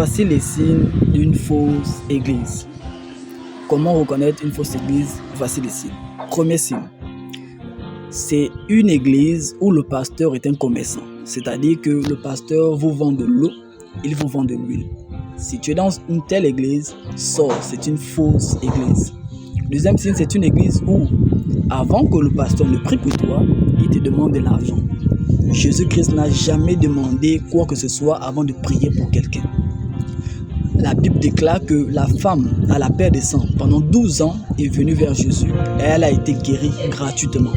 Voici les signes d'une fausse église. Comment reconnaître une fausse église? Voici les signes. Premier signe, c'est une église où le pasteur est un commerçant. C'est-à-dire que le pasteur vous vend de l'eau, il vous vend de l'huile. Si tu es dans une telle église, sors, c'est une fausse église. Deuxième signe, c'est une église où, avant que le pasteur ne prie pour toi, il te demande de l'argent. Jésus-Christ n'a jamais demandé quoi que ce soit avant de prier pour quelqu'un. La Bible déclare que la femme à la paire de sang, pendant 12 ans, est venue vers Jésus et elle a été guérie gratuitement.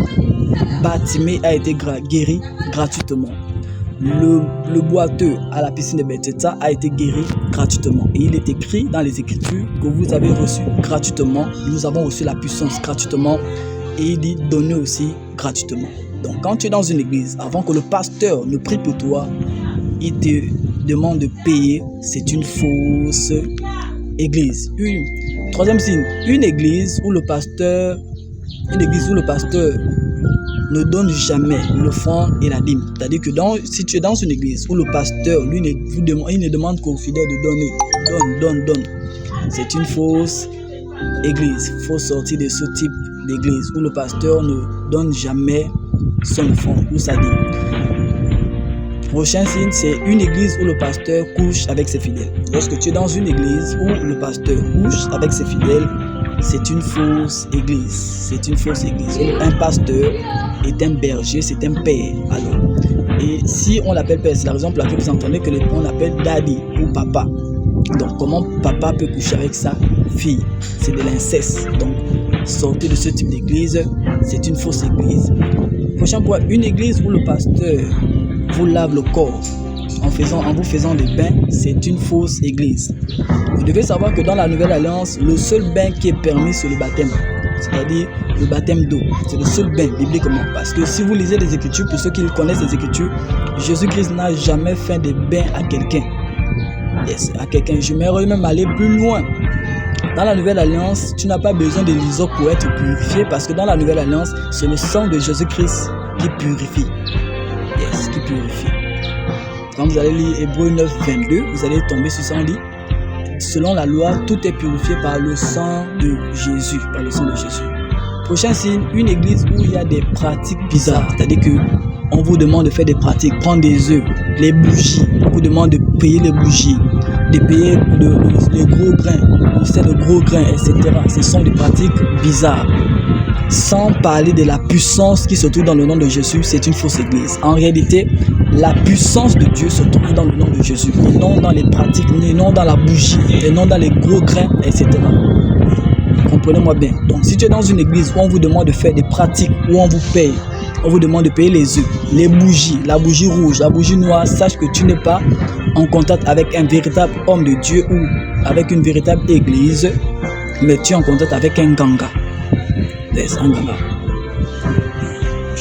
Bartimée a été guéri gratuitement. Le boiteux à la piscine de Bethesda a été guéri gratuitement. Et il est écrit dans les Écritures que vous avez reçu gratuitement. Nous avons reçu la puissance gratuitement. Et il dit donner aussi gratuitement. Donc quand tu es dans une église, avant que le pasteur ne prie pour toi, il te demande de payer. C'est une fausse église. Troisième signe, une église où le pasteur ne donne jamais l'offrande et la dîme. C'est-à-dire que si tu es dans une église où le pasteur, lui, il ne demande qu'aux fidèles de donner, donne. C'est une fausse église. Il faut sortir de ce type d'église où le pasteur ne donne jamais son offrande ou sa dîme. Prochain signe, c'est une église où le pasteur couche avec ses fidèles. Lorsque tu es dans une église où le pasteur couche avec ses fidèles, c'est une fausse église. C'est une fausse église. Un pasteur est un berger, c'est un père. Alors, et si on l'appelle père, c'est la raison pour laquelle vous entendez que on l'appelle daddy ou papa. Donc, comment papa peut coucher avec sa fille? C'est de l'inceste. Donc, sortez de ce type d'église, c'est une fausse église. Prochain point, une église où le pasteur vous lave le corps en vous faisant des bains, c'est une fausse église. Vous devez savoir que dans la Nouvelle Alliance, le seul bain qui est permis, c'est le baptême. C'est-à-dire le baptême d'eau. C'est le seul bain, bibliquement. Parce que si vous lisez les Écritures, pour ceux qui connaissent les Écritures, Jésus-Christ n'a jamais fait des bains à quelqu'un. J'aimerais même aller plus loin. Dans la Nouvelle Alliance, tu n'as pas besoin de l'hysope pour être purifié, parce que dans la Nouvelle Alliance, c'est le sang de Jésus-Christ qui purifie. Qui purifie. Quand vous allez lire Hébreux 9, 22, vous allez tomber sur ça, on dit, selon la loi, tout est purifié par le sang de Jésus. Par le sang de Jésus. Prochain signe, une église où il y a des pratiques bizarres. C'est-à-dire qu'on vous demande de faire des pratiques, prendre des œufs, les bougies. On vous demande de payer les bougies, de payer les gros grains, le gros grain, etc. Ce sont des pratiques bizarres. Sans parler de la puissance qui se trouve dans le nom de Jésus, c'est une fausse église. En réalité, la puissance de Dieu se trouve dans le nom de Jésus, et non dans les pratiques, et non dans la bougie, et non dans les gros grains, etc. Comprenez-moi bien. Donc, si tu es dans une église où on vous demande de faire des pratiques, où on vous paye, on vous demande de payer les œufs, les bougies, la bougie rouge, la bougie noire, sache que tu n'es pas en contact avec un véritable homme de Dieu ou avec une véritable église, mais tu es en contact avec un ganga.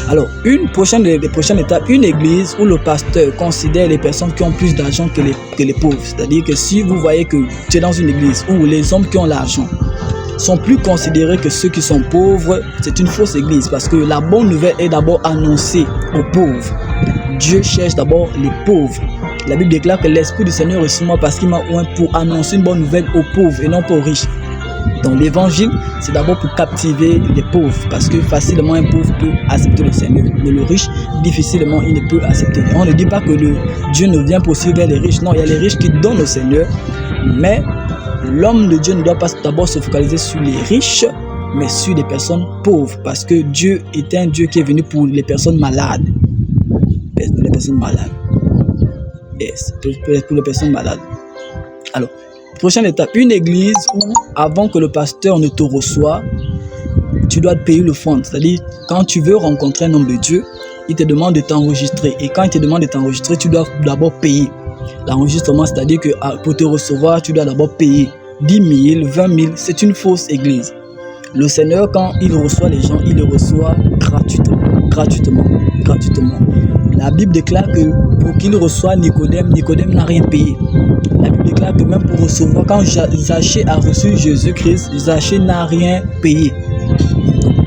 Alors, une prochaine étape, une église où le pasteur considère les personnes qui ont plus d'argent que les pauvres. C'est-à-dire que si vous voyez que tu es dans une église où les hommes qui ont l'argent sont plus considérés que ceux qui sont pauvres, c'est une fausse église, parce que la bonne nouvelle est d'abord annoncée aux pauvres. Dieu cherche d'abord les pauvres. La Bible déclare que l'Esprit du Seigneur est sur moi parce qu'il m'a oint pour annoncer une bonne nouvelle aux pauvres et non pas aux riches. Donc l'évangile, c'est d'abord pour captiver les pauvres, parce que facilement un pauvre peut accepter le Seigneur, mais le riche, difficilement il ne peut accepter. On ne dit pas que Dieu ne vient pour suivre les riches, non, il y a les riches qui donnent au Seigneur, mais l'homme de Dieu ne doit pas d'abord se focaliser sur les riches, mais sur les personnes pauvres, parce que Dieu est un Dieu qui est venu pour les personnes malades. Les personnes malades. Yes, pour les personnes malades. Alors, prochaine étape, une église où, avant que le pasteur ne te reçoive, tu dois payer l'offrande. C'est-à-dire, quand tu veux rencontrer un homme de Dieu, il te demande de t'enregistrer. Et quand il te demande de t'enregistrer, tu dois d'abord payer. L'enregistrement, c'est-à-dire que pour te recevoir, tu dois d'abord payer 10 000, 20 000. C'est une fausse église. Le Seigneur, quand il reçoit les gens, il les reçoit gratuitement. La Bible déclare que pour qu'il reçoiive Nicodème n'a rien payé. La Bible déclare que même pour recevoir, quand Zachée a reçu Jésus-Christ, Zachée n'a rien payé.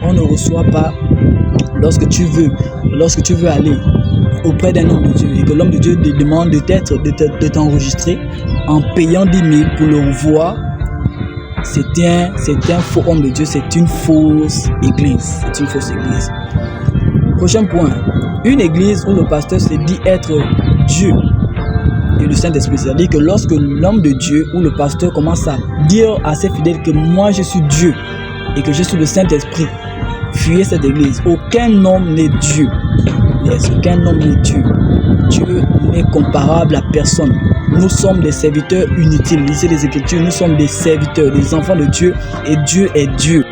On ne reçoit pas lorsque tu veux aller auprès d'un homme de Dieu et que l'homme de Dieu te demande de t'enregistrer. en payant 10 000 pour le voir, c'est un faux homme de Dieu, c'est une fausse église. C'est une fausse église. Prochain point. Une église où le pasteur se dit être Dieu et le Saint-Esprit. C'est-à-dire que lorsque l'homme de Dieu ou le pasteur commence à dire à ses fidèles que moi je suis Dieu et que je suis le Saint-Esprit, fuyez cette église. Aucun homme n'est Dieu. Yes, aucun homme n'est Dieu. Dieu n'est comparable à personne. Nous sommes des serviteurs inutiles. Lisez les Écritures, nous sommes des serviteurs, des enfants de Dieu et Dieu est Dieu.